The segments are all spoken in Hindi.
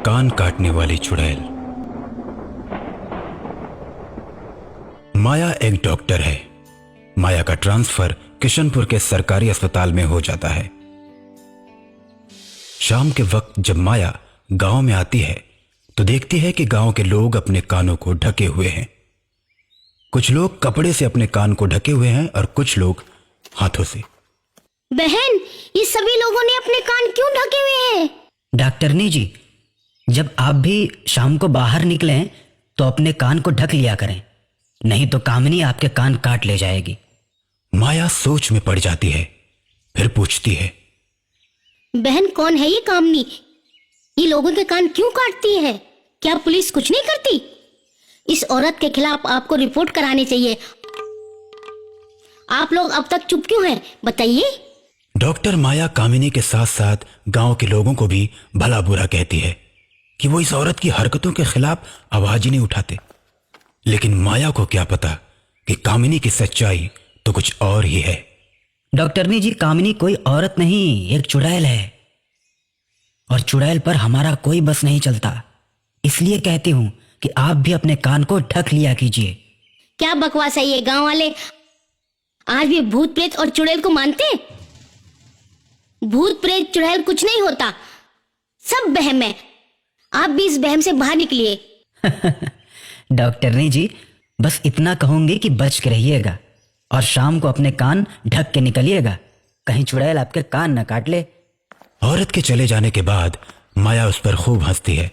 कान काटने वाली चुड़ैल। माया एक डॉक्टर है। माया का ट्रांसफर किशनपुर के सरकारी अस्पताल में हो जाता है। शाम के वक्त जब माया गांव में आती है तो देखती है कि गांव के लोग अपने कानों को ढके हुए हैं। कुछ लोग कपड़े से अपने कान को ढके हुए हैं और कुछ लोग हाथों से। बहन, ये सभी लोगों ने अपने कान क्यों ढके हुए हैं? डॉक्टरनी जी, जब आप भी शाम को बाहर निकलें तो अपने कान को ढक लिया करें, नहीं तो कामिनी आपके कान काट ले जाएगी। माया सोच में पड़ जाती है, फिर पूछती है, बहन कौन है ये कामनी? ये लोगों के कान क्यों काटती है? क्या पुलिस कुछ नहीं करती? इस औरत के खिलाफ आपको रिपोर्ट करानी चाहिए। आप लोग अब तक चुप क्यों हैं? बताइए। डॉक्टर माया कामिनी के साथ साथ गांव के लोगों को भी भला बुरा कहती है कि वो इस औरत की हरकतों के खिलाफ आवाज ही नहीं उठाते। लेकिन माया को क्या पता कि कामिनी की सच्चाई तो कुछ और ही है। डॉक्टरनी जी, कामिनी कोई औरत नहीं, एक चुड़ैल है। और चुड़ैल पर हमारा कोई बस नहीं चलता। इसलिए कहती हूँ कि आप भी अपने कान को ढक लिया कीजिए। क्या बकवास है ये? गांव वाले आज भी भूत प्रेत और चुड़ैल को मानते? भूत प्रेत चुड़ैल कुछ नहीं होता, सब वहम है। आप भी इस वहम से बाहर निकलिए। डॉक्टरनी जी, बस इतना कहूंगी कि बच के रहिएगा और शाम को अपने कान ढक के निकलिएगा, कहीं चुड़ैल आपके कान न काट ले। औरत के चले जाने के बाद माया उस पर खूब हंसती है।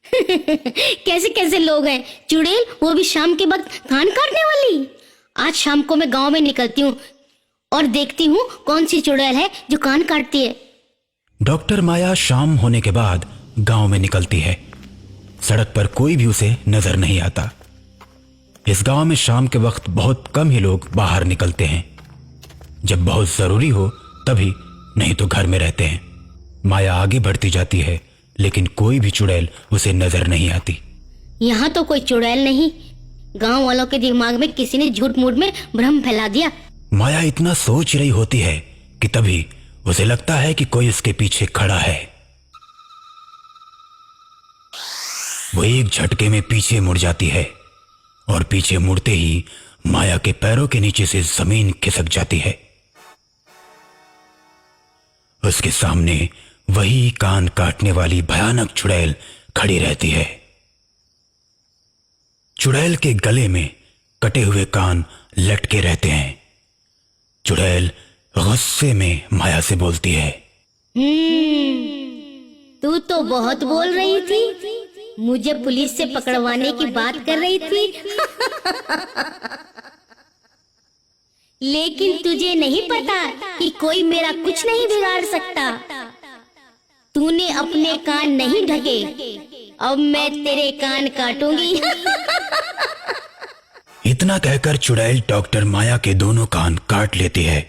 कैसे कैसे लोग हैं, चुड़ैल वो भी शाम के वक्त कान काटने वाली। आज शाम को मैं गांव में निकलती हूँ और देखती हूँ कौन सी चुड़ैल है जो कान काटती है। डॉक्टर माया शाम होने के बाद गांव में निकलती है। सड़क पर कोई भी उसे नजर नहीं आता। इस गांव में शाम के वक्त बहुत कम ही लोग बाहर निकलते हैं। जब बहुत जरूरी हो तभी, नहीं तो घर में रहते हैं। माया आगे बढ़ती जाती है लेकिन कोई भी चुड़ैल उसे नजर नहीं आती। यहाँ तो कोई चुड़ैल नहीं। गांव वालों के दिमाग में किसी ने झूठ मूठ में भ्रम फैला दिया। माया इतना सोच रही होती है कि तभी उसे लगता है कि कोई उसके पीछे खड़ा है। वो एक झटके में पीछे मुड़ जाती है और पीछे मुड़ते ही माया के पैरों के नीचे से जमीन खिसक जाती है। उसके सामने वही कान काटने वाली भयानक चुड़ैल खड़ी रहती है। चुड़ैल के गले में कटे हुए कान लटके रहते हैं। चुड़ैल गुस्से में माया से बोलती है, तू तो बहुत बोल रही थी, मुझे पुलिस से पकड़वाने की बात कर रही थी। लेकिन तुझे नहीं पता कि कोई मेरा कुछ नहीं बिगाड़ सकता। तूने अपने कान नहीं ढके, अब मैं तेरे कान काटूंगी। इतना कहकर चुड़ैल डॉक्टर माया के दोनों कान काट लेती है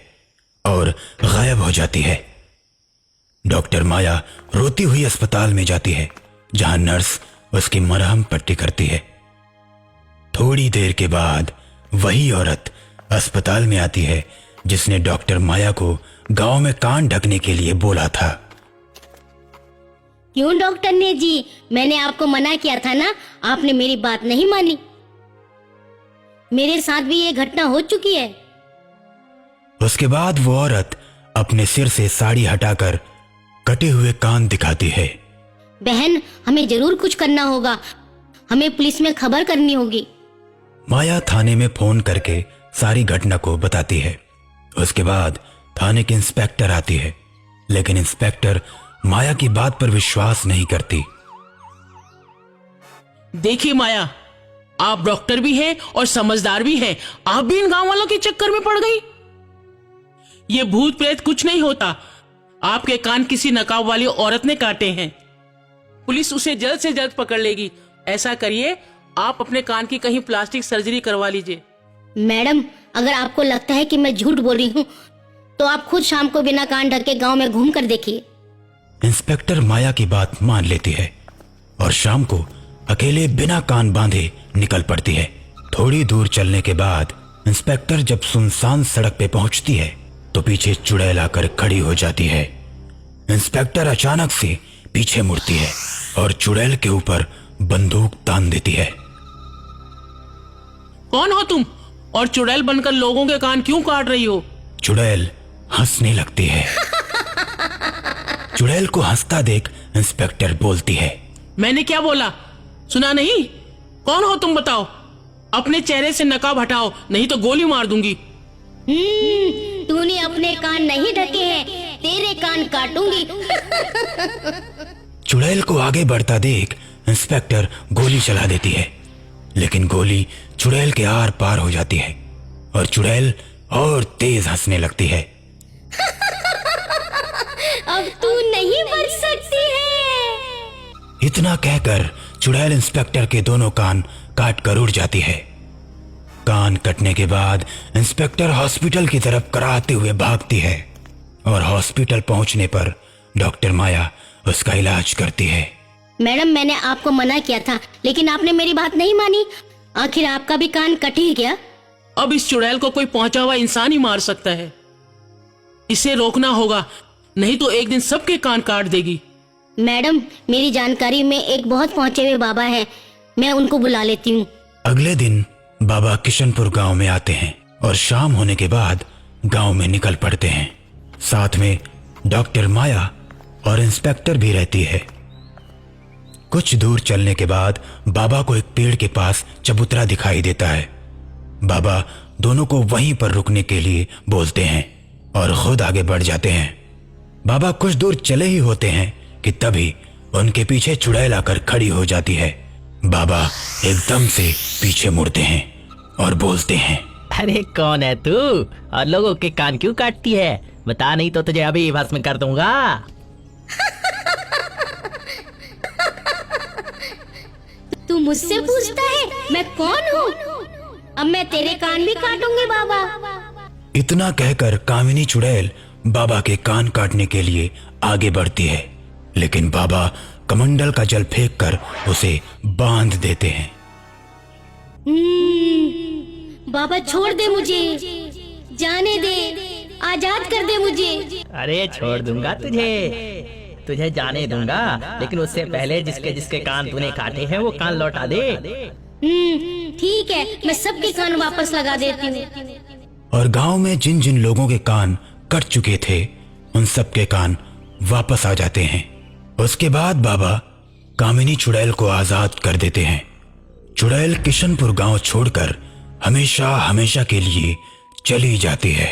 और गायब हो जाती है। डॉक्टर माया रोती हुई अस्पताल में जाती है जहां नर्स उसकी मरहम पट्टी करती है। थोड़ी देर के बाद वही औरत अस्पताल में आती है जिसने डॉक्टर माया को गांव में कान ढकने के लिए बोला था। क्यों डॉक्टर ने जी, मैंने आपको मना किया था ना, आपने मेरी बात नहीं मानी। मेरे साथ भी ये घटना हो चुकी है। उसके बाद वो औरत अपने सिर से साड़ी हटाकर कटे हुए कान दिखाती है। बहन, हमें जरूर कुछ करना होगा, हमें पुलिस में खबर करनी होगी। माया थाने में फोन करके सारी घटना को बताती है। उसके बाद थाने की इंस्पेक्टर आती है, लेकिन इंस्पेक्टर माया की बात पर विश्वास नहीं करती। देखिए माया, आप डॉक्टर भी हैं और समझदार भी हैं, आप भी इन गांव वालों के चक्कर में पड़ गई। ये भूत प्रेत कुछ नहीं होता, आपके कान किसी नकाब वाली औरत ने काटे हैं। पुलिस उसे जल्द से जल्द पकड़ लेगी। ऐसा करिए, आप अपने कान की कहीं प्लास्टिक सर्जरी करवा लीजिए। मैडम, अगर आपको लगता है कि मैं झूठ बोल रही हूँ तो आप खुद शाम को बिना कान ढके गांव में घूम कर देखिए। इंस्पेक्टर माया की बात मान लेती है और शाम को अकेले बिना कान बांधे निकल पड़ती है। थोड़ी दूर चलने के बाद इंस्पेक्टर जब सुनसान सड़क पे पहुंचती है तो पीछे चुड़ैल आकर खड़ी हो जाती है। इंस्पेक्टर अचानक से पीछे मुड़ती है और चुड़ैल के ऊपर बंदूक तान देती है। कौन हो तुम और चुड़ैल बनकर लोगों के कान क्यों काट रही हो? चुड़ैल हंसने लगती है। चुड़ैल को हंसता देख इंस्पेक्टर बोलती है, मैंने क्या बोला सुना नहीं? कौन हो तुम बताओ? अपने चेहरे से नकाब हटाओ नहीं तो गोली मार दूंगी। तूने अपने कान नहीं ढके हैं, तेरे कान काटूंगी। चुड़ैल को आगे बढ़ता देख इंस्पेक्टर गोली चला देती है, लेकिन गोली चुड़ैल के आर पार हो जाती है और चुड़ैल और तेज हंसने लगती है। अब तू नहीं बच सकती है। इतना कहकर चुड़ैल इंस्पेक्टर के दोनों कान काट कर उड़ जाती है। कान कटने के बाद इंस्पेक्टर हॉस्पिटल की तरफ कराहते हुए भागती है और हॉस्पिटल पहुंचने पर डॉक्टर माया उसका इलाज करती है। मैडम, मैंने आपको मना किया था, लेकिन आपने मेरी बात नहीं मानी। आखिर आपका भी कान कट ही गया। अब इस चुड़ैल को कोई पहुंचा हुआ इंसान ही मार सकता है। इसे रोकना होगा, नहीं तो एक दिन सबके कान काट देगी। मैडम, मेरी जानकारी में एक बहुत पहुंचे हुए बाबा हैं, मैं उनको बुला लेती हूँ। अगले दिन बाबा किशनपुर गांव में आते हैं और शाम होने के बाद गांव में निकल पड़ते हैं। साथ में डॉक्टर माया और इंस्पेक्टर भी रहती है। कुछ दूर चलने के बाद बाबा को एक पेड़ के पास चबूतरा दिखाई देता है। बाबा दोनों को वहीं पर रुकने के लिए बोलते हैं और खुद आगे बढ़ जाते हैं। बाबा कुछ दूर चले ही होते हैं कि तभी उनके पीछे चुड़ैल आकर खड़ी हो जाती है। बाबा एकदम से पीछे मुड़ते हैं और बोलते हैं, अरे कौन है तू और लोगों के कान क्यों काटती है? बता, नहीं तो तुझे अभी भस्म कर दूंगा। तू मुझसे पूछता है मैं कौन हूँ? अब मैं तेरे कान भी काटूंगी बाबा। इतना कहकर कामिनी चुड़ैल बाबा के कान काटने के लिए आगे बढ़ती है, लेकिन बाबा कमंडल का जल फेंककर उसे बांध देते हैं। बाबा छोड़ दे मुझे, जाने दे, आजाद कर दे मुझे। अरे छोड़ दूंगा तुझे जाने दूंगा, लेकिन उससे पहले जिसके जिसके कान तूने काटे हैं वो कान लौटा दे। ठीक है, मैं सबके कान वापस लगा देती हूँ। और गांव में जिन जिन लोगों के कान कट चुके थे उन सब के कान वापस आ जाते हैं। उसके बाद बाबा कामिनी चुड़ैल को आजाद कर देते हैं। चुड़ैल किशनपुर गांव छोड़कर हमेशा हमेशा के लिए चली जाती है।